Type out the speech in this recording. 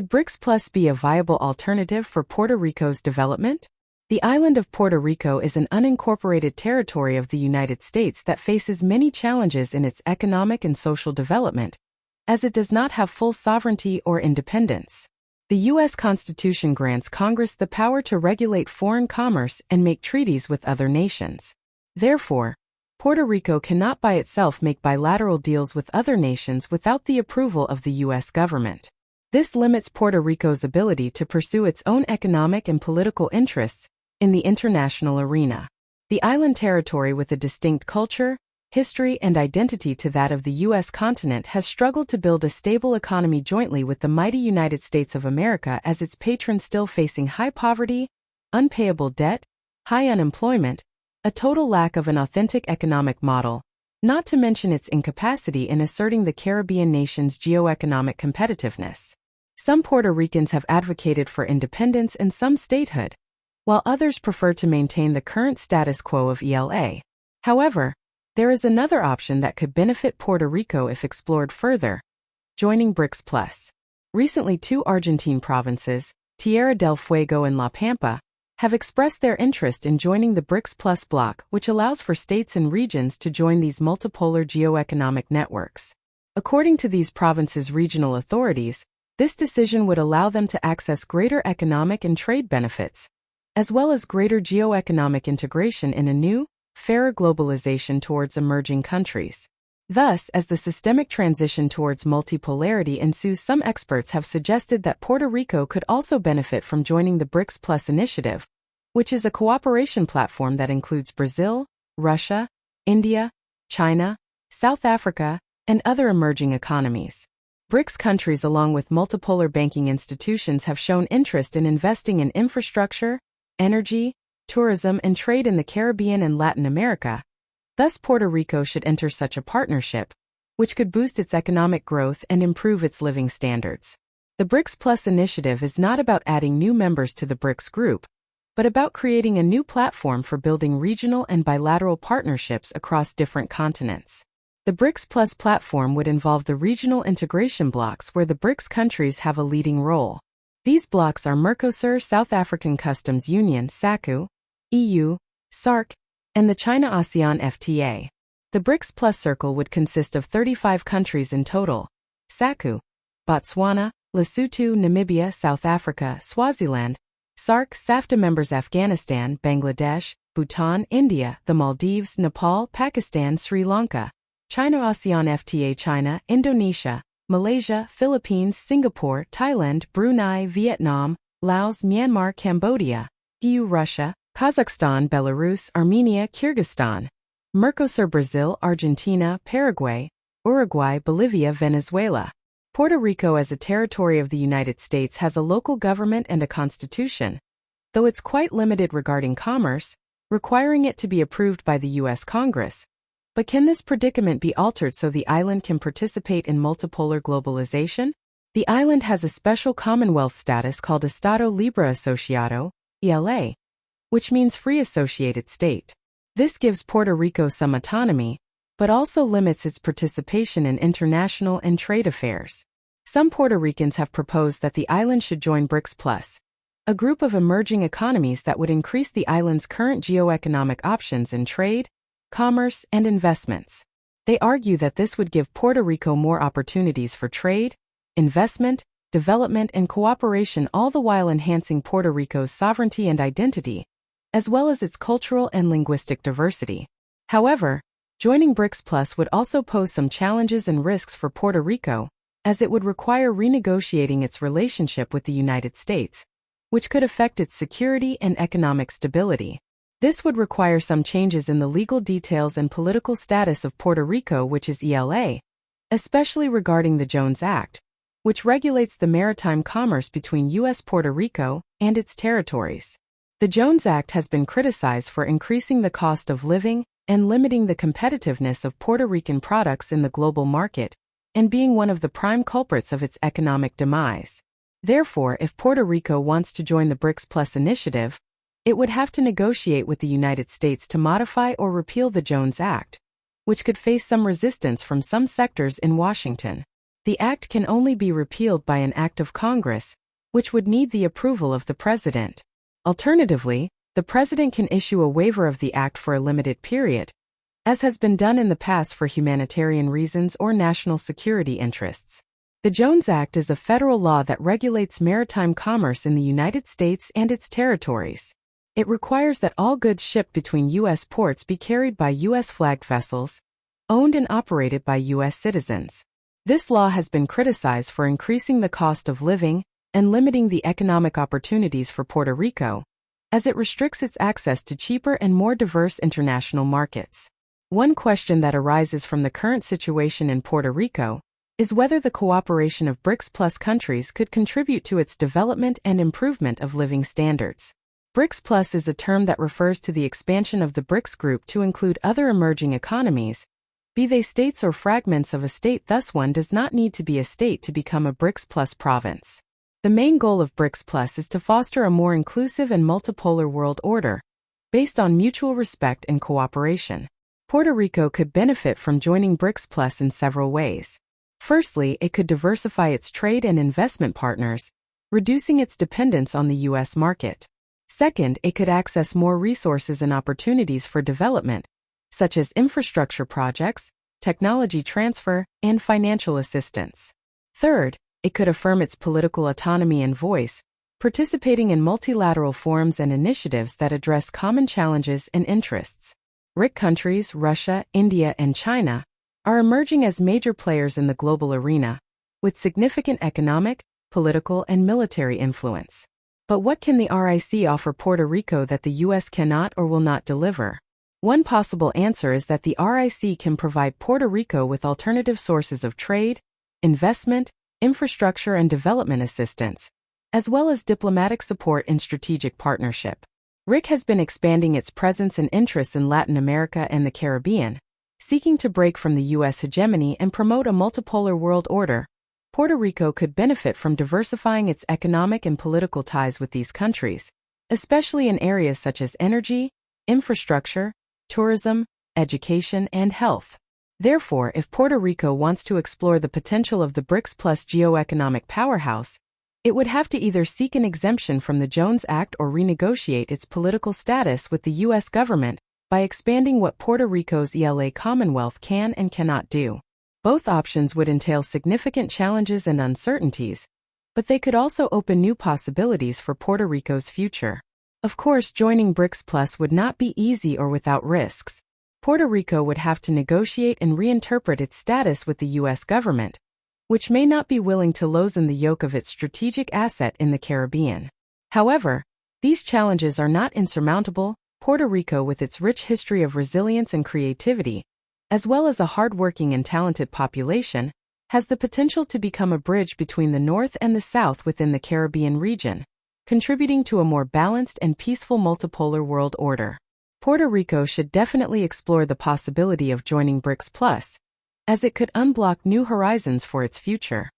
Could BRICS Plus be a viable alternative for Puerto Rico's development? The island of Puerto Rico is an unincorporated territory of the United States that faces many challenges in its economic and social development, as it does not have full sovereignty or independence. The U.S. Constitution grants Congress the power to regulate foreign commerce and make treaties with other nations. Therefore, Puerto Rico cannot by itself make bilateral deals with other nations without the approval of the U.S. government. This limits Puerto Rico's ability to pursue its own economic and political interests in the international arena. The island territory, with a distinct culture, history, and identity to that of the U.S. continent, has struggled to build a stable economy jointly with the mighty United States of America as its patron, still facing high poverty, unpayable debt, high unemployment, a total lack of an authentic economic model, not to mention its incapacity in asserting the Caribbean nation's geoeconomic competitiveness. Some Puerto Ricans have advocated for independence and some statehood, while others prefer to maintain the current status quo of ELA. However, there is another option that could benefit Puerto Rico if explored further: joining BRICS Plus. Recently, two Argentine provinces, Tierra del Fuego and La Pampa, have expressed their interest in joining the BRICS Plus bloc, which allows for states and regions to join these multipolar geoeconomic networks. According to these provinces' regional authorities, this decision would allow them to access greater economic and trade benefits, as well as greater geoeconomic integration in a new, fairer globalization towards emerging countries. Thus, as the systemic transition towards multipolarity ensues, some experts have suggested that Puerto Rico could also benefit from joining the BRICS Plus initiative, which is a cooperation platform that includes Brazil, Russia, India, China, South Africa, and other emerging economies. BRICS countries, along with multipolar banking institutions, have shown interest in investing in infrastructure, energy, tourism, and trade in the Caribbean and Latin America. Thus, Puerto Rico should enter such a partnership, which could boost its economic growth and improve its living standards. The BRICS Plus initiative is not about adding new members to the BRICS group, but about creating a new platform for building regional and bilateral partnerships across different continents. The BRICS Plus platform would involve the regional integration blocks where the BRICS countries have a leading role. These blocks are Mercosur, South African Customs Union (SACU), EU, SAARC, and the China-ASEAN FTA. The BRICS Plus circle would consist of 35 countries in total: SACU, Botswana, Lesotho, Namibia, South Africa, Swaziland; SAARC, SAFTA members Afghanistan, Bangladesh, Bhutan, India, the Maldives, Nepal, Pakistan, Sri Lanka; China-ASEAN FTA, China, Indonesia, Malaysia, Philippines, Singapore, Thailand, Brunei, Vietnam, Laos, Myanmar, Cambodia; EU, Russia, Kazakhstan, Belarus, Armenia, Kyrgyzstan; Mercosur, Brazil, Argentina, Paraguay, Uruguay, Bolivia, Venezuela. Puerto Rico, as a territory of the United States, has a local government and a constitution, though it's quite limited regarding commerce, requiring it to be approved by the U.S. Congress. But can this predicament be altered so the island can participate in multipolar globalization? The island has a special Commonwealth status called Estado Libre Asociado, ELA, which means free associated state. This gives Puerto Rico some autonomy, but also limits its participation in international and trade affairs. Some Puerto Ricans have proposed that the island should join BRICS Plus, a group of emerging economies that would increase the island's current geoeconomic options in trade, commerce, and investments. They argue that this would give Puerto Rico more opportunities for trade, investment, development, and cooperation, all the while enhancing Puerto Rico's sovereignty and identity, as well as its cultural and linguistic diversity. However, joining BRICS Plus would also pose some challenges and risks for Puerto Rico, as it would require renegotiating its relationship with the United States, which could affect its security and economic stability. This would require some changes in the legal details and political status of Puerto Rico, which is ELA, especially regarding the Jones Act, which regulates the maritime commerce between U.S. Puerto Rico and its territories. The Jones Act has been criticized for increasing the cost of living and limiting the competitiveness of Puerto Rican products in the global market, and being one of the prime culprits of its economic demise. Therefore, if Puerto Rico wants to join the BRICS Plus initiative, it would have to negotiate with the United States to modify or repeal the Jones Act, which could face some resistance from some sectors in Washington. The act can only be repealed by an act of Congress, which would need the approval of the president. Alternatively, the president can issue a waiver of the act for a limited period, as has been done in the past for humanitarian reasons or national security interests. The Jones Act is a federal law that regulates maritime commerce in the United States and its territories. It requires that all goods shipped between U.S. ports be carried by U.S.-flagged vessels, owned and operated by U.S. citizens. This law has been criticized for increasing the cost of living and limiting the economic opportunities for Puerto Rico, as it restricts its access to cheaper and more diverse international markets. One question that arises from the current situation in Puerto Rico is whether the cooperation of BRICS Plus countries could contribute to its development and improvement of living standards. BRICS Plus is a term that refers to the expansion of the BRICS group to include other emerging economies, be they states or fragments of a state. Thus, one does not need to be a state to become a BRICS Plus province. The main goal of BRICS Plus is to foster a more inclusive and multipolar world order, based on mutual respect and cooperation. Puerto Rico could benefit from joining BRICS Plus in several ways. Firstly, it could diversify its trade and investment partners, reducing its dependence on the U.S. market. Second, it could access more resources and opportunities for development, such as infrastructure projects, technology transfer, and financial assistance. Third, it could affirm its political autonomy and voice, participating in multilateral forums and initiatives that address common challenges and interests. BRIC countries, Russia, India, and China, are emerging as major players in the global arena, with significant economic, political, and military influence. But what can the RIC offer Puerto Rico that the U.S. cannot or will not deliver? One possible answer is that the RIC can provide Puerto Rico with alternative sources of trade, investment, infrastructure, and development assistance, as well as diplomatic support and strategic partnership. RIC has been expanding its presence and interests in Latin America and the Caribbean, seeking to break from the U.S. hegemony and promote a multipolar world order. Puerto Rico could benefit from diversifying its economic and political ties with these countries, especially in areas such as energy, infrastructure, tourism, education, and health. Therefore, if Puerto Rico wants to explore the potential of the BRICS Plus geoeconomic powerhouse, it would have to either seek an exemption from the Jones Act or renegotiate its political status with the U.S. government by expanding what Puerto Rico's ELA Commonwealth can and cannot do. Both options would entail significant challenges and uncertainties, but they could also open new possibilities for Puerto Rico's future. Of course, joining BRICS Plus would not be easy or without risks. Puerto Rico would have to negotiate and reinterpret its status with the U.S. government, which may not be willing to loosen the yoke of its strategic asset in the Caribbean. However, these challenges are not insurmountable. Puerto Rico, with its rich history of resilience and creativity, as well as a hardworking and talented population, has the potential to become a bridge between the North and the South within the Caribbean region, contributing to a more balanced and peaceful multipolar world order. Puerto Rico should definitely explore the possibility of joining BRICS Plus, as it could unblock new horizons for its future.